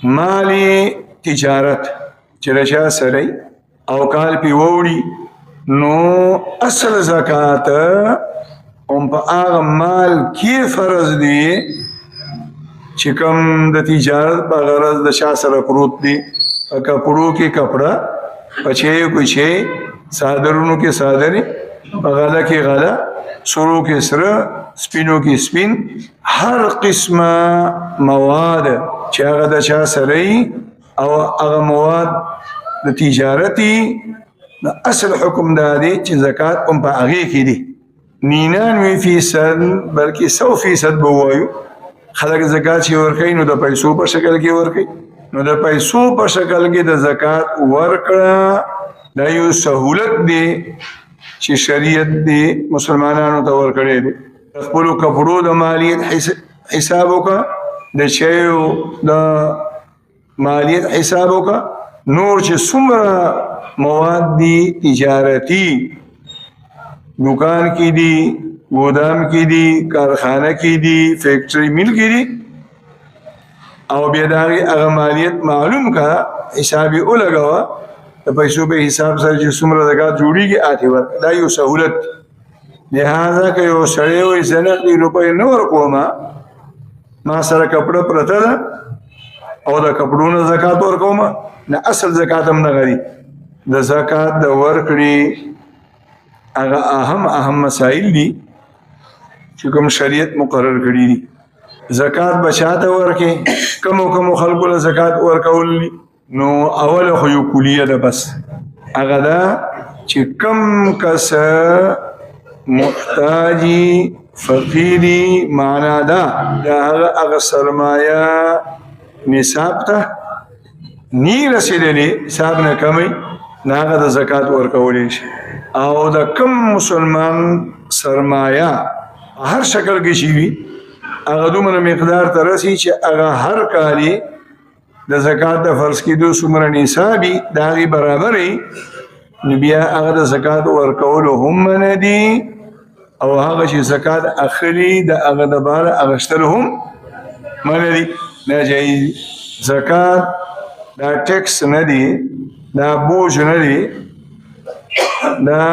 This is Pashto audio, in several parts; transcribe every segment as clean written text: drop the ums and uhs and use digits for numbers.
مالی تجارت چې د چا سره او کال پې ووړي نو اصل زکات هم په هغه مال کې فرض دی چې کوم د تجارت په غرض د چا سره پروت دی. په کپړو کې کپړه، په چیو کې چی، صادرونو کې صادرې، په غله کې غله، سرو کې سره، سپینو کې سپین، هر قسمه مواد چې هغه د چا سره او هغه مواد د تجارتي د اصل حکم دا دی چې زکات هم په هغې کې دی. 99% بلکې 100% به ووایو خلک زکات چې ورکوي نو د پیسو په شکل کې ورکوي. نو د پیسو په شکل کې د زکات ورکړه دا یو سهولت دی چې شریعت دی مسلمانانو ته ورکړی دی. خپلو کپړو د مالیت حساب وکړه، د شیو د مالیت حساب وکړه، نور چې څومره مواد دي تجارتي دکان کې دي، گودام کې دي، کارخانه کې دي، فیکټری میل کې دي، او بیا د هغه مالیت معلوم کا حساب یې ولګوه د پیسو په حساب سره چې څومره زکات جوړېږي آتې ورکړه. دا یو سهولت. لہذا که یو سړی وایي زه نقدي روپۍ نه ورکومه، ما سره کپړه پرته ده او د کپړو نه زکات ورکومه، نه اصل زکات هم دغه دی. د زکات د ورکړې هغه اهم مسایل دي چې کوم شریعت مقرر کړي دي. زکات به چاته ورکې؟ کمو خلکو له زکات ورکول دي. نو اوله خو یو کلیه ده، بس هغه ده چې کم کس محتاجی فقیری معنا ده د هغه سرمایه نصاب ته نی رسېدلې، حساب نه کمی، نه هغه د زکات ورکولی شي. او د کم مسلمان سرمایه هر شکل کې شي وي هغه دومره مقدار ته رسي چې هغه هر کالي د زکات د فرض کېدو څومره نصابي د هغې برابر وي، نو بیا هغه د زکات ورکولو هم منع دي، او هغه چې زکات اخلي د هغه دپاره اخیستلو هم منع دي، ناجایز دي. زکات دا ټیکس نه دی، دا بوج نه دی، دا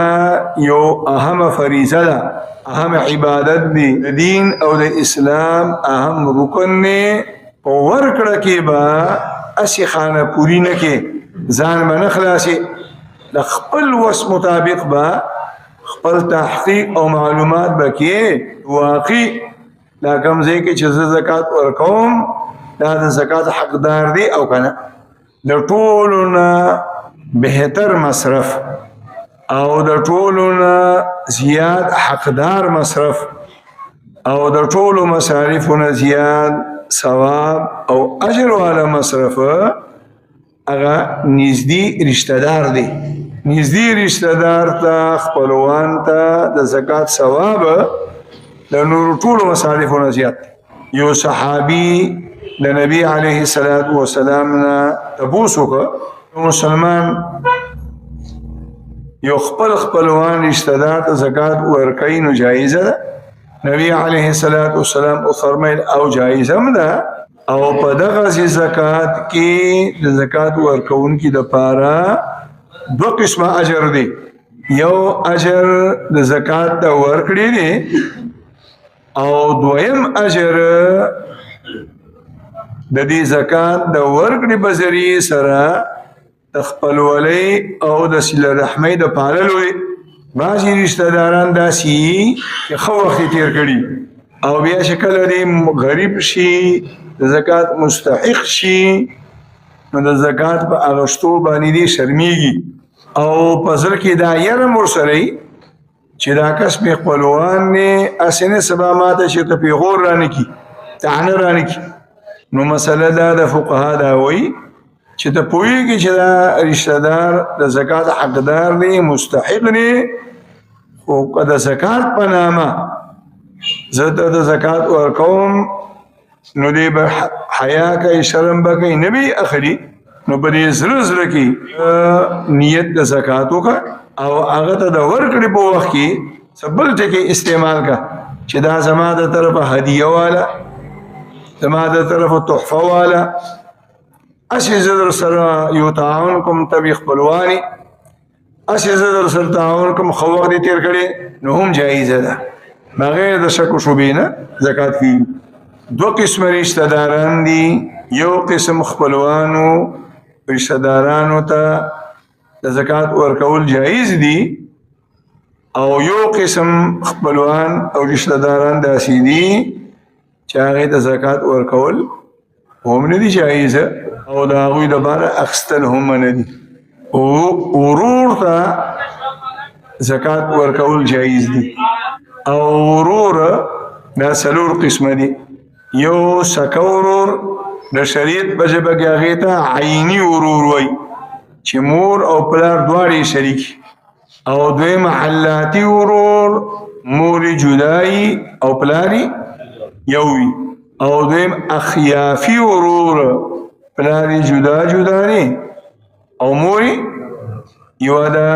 یو اهم فریضه ده، اهم عبادت دی، د دین او د اسلام اهم رکن دی. په ورکړه کې به اسې خانه پوري نه کې، ځان به نه خلاصې، د خپل وس مطابق به خپل تحقیق او معلومات به کې واقعي دا کوم ځای کې چې زه زکات ورکوم دا د زکات حقدار دی او که نه. د ټولو نه بهتر مصرف او د ټولو نه زیات حقدار مصرف او د ټولو مصارفو نه زیات ثواب او اجر والا مصرف هغه نږدې رشته دار دی. نږدې رشته دار ته، خپلوان ته د زکات ثواب د نورو ټولو مصارفو نه زیات دی. یو صحابي د نبی علیه السلام نه تپوس وکړه، مسلمان یو خپلوان رشته دار ته زکات ورکوي نو جایزه ده؟ نبی علیه السلام فرمایل او جایزه هم ده، او په دغسې زکات کې د زکات ورکوونکي دپاره دوه قسمه اجر دی. یو اجر د زکات د ورکړې دی، او دویم اجر د دې زکات د ورکړې په ذریعې سره د خپلولۍ او د صله رحمۍ د پاللو دی. بعضې رشته داران داسې چې ښه وخت یې تېر کړي او بیا چې کله دی غریب شي، د زکات مستحق شي، نو د زکات په اغشتو باندې دی شرمیږي او په زړه کې دا یره هم ورسره چې دا کس مې خپلوان دی، هسې نه سبا ماته چې ته پیغور رانه کي، طعنه رانه کي. نو مسله دا د فقها دا وایي چې ته پوهېږي چې دا رشته دار د زکات حقدار دی، مستحق دی، خو که د زکات په نامه زه ته د زکات ورکوم نو دی به حیا کوي، شرم به کوي، نه به یې اخلي. نو په دې زړه کې نیت د زکات وکړه او هغه ته د ورکړې په وخت کې څه بل ټکي استعمال کړه چې دا زما د طرفه هدیه والا، زما د طرفه تحفه والا، اسی زدر سر یو تعاون کوم طبیخ پلوانی اسی زدر سر تعاون کوم خوق دی تیر کړي نو هم جایزه ده بغیر د شک و شبهه نه زکات کی دو قسم رشتہ داران دي یو قسم خپلوانو رشتہ دارانو ته د زکات ورکول جایز دي او یو قسم خپلوان او رشتہ داران داسې دي چې هغه د زکات ورکول هم نه دي جایز او دا غوی د بار اخستل هم نه دي او ورور ته زکات ورکول جایز دي او ورور دا سلور قسم دي یو سکورور د شریعت په ژبه کې هغه ته عیني ورور وای چې مور او پلار دواړي شریک او دوی محلاتي ورور مور جدای او پلاری یووي او دوی اخیافي ورور پلاری جدا جدا دي او مور یو دا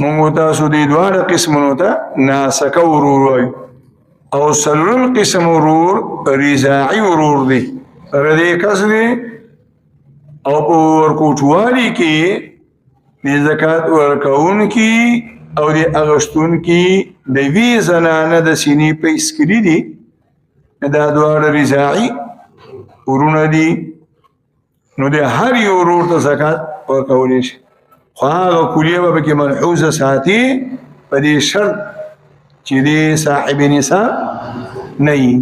مونږ تاسو دې دواړه قسمونو ته ناسکه ورور وای او سلور قسم ورور رضاعي ورور دی ردی کس دی او په ورکوټوالي کې د زکات ورکون کې او د اغشتون کې د وی زنانه د سینې په اسکري دي دا دواړه رضاعي ورونه دي نو د هر یو ورور ته زکات ورکولی شي خو هغه کلیه به پکې ملحوظه ساتي په دې شرط چې دی صاحب نصاب نه وي